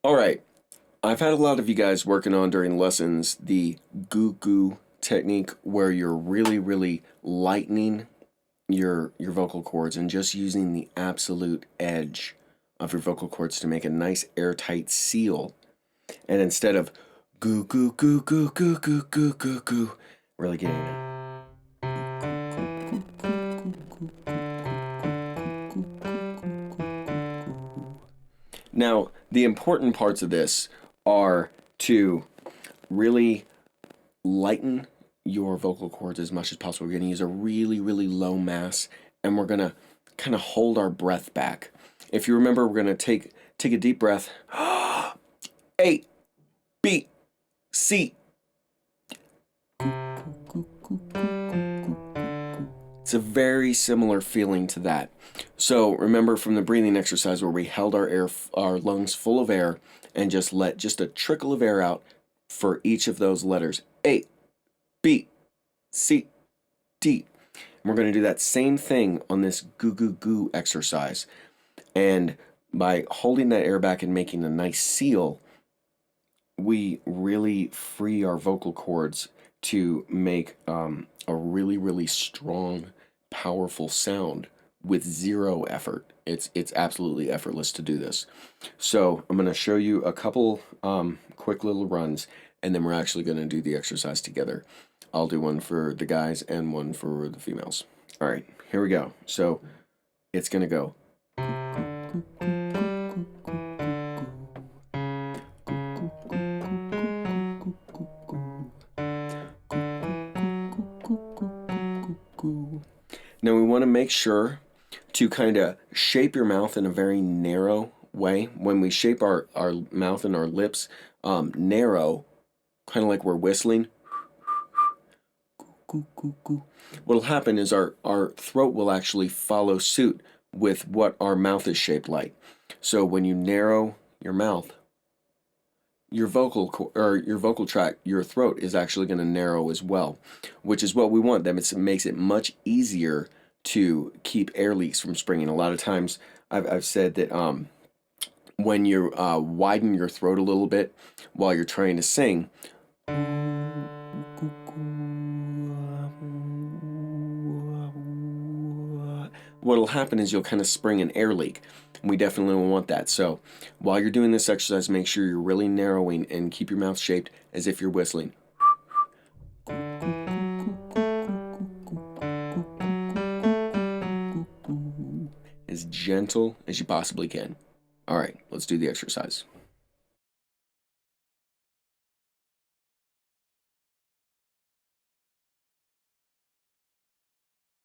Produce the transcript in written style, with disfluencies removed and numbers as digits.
All right, I've had a lot of you guys working on during lessons the goo goo technique where you're really lightening your vocal cords and just using the absolute edge of your vocal cords to make a nice airtight seal. And instead of goo goo goo goo goo goo goo goo goo, really getting it. Now, the important parts of this are to really lighten your vocal cords as much as possible. We're going to use a really low mass, and we're going to kind of hold our breath back. If you remember, we're going to take a deep breath. A, B, C. It's a very similar feeling to that. So remember from the breathing exercise where we held our lungs full of air and just let just a trickle of air out for each of those letters. A, B, C, D. And we're going to do that same thing on this goo goo goo exercise. And by holding that air back and making a nice seal, we really free our vocal cords to make a really strong, powerful sound with zero effort. It's absolutely effortless to do this. So I'm going to show you a couple quick little runs, and then we're actually going to do the exercise together. I'll do one for the guys and one for the females. All right, here we go. So it's going to go. Now we want to make sure to kind of shape your mouth in a very narrow way. When we shape our mouth and our lips narrow, kind of like we're whistling, what'll happen is our throat will actually follow suit with what our mouth is shaped like. So when you narrow your mouth, your vocal tract, your throat is actually going to narrow as well, which is what we want. That it makes it much easier to keep air leaks from springing. A lot of times, I've said that when you widen your throat a little bit while you're trying to sing, what'll happen is you'll kind of spring an air leak. We definitely don't want that. So while you're doing this exercise, make sure you're really narrowing and keep your mouth shaped as if you're whistling. As gentle as you possibly can. All right, let's do the exercise.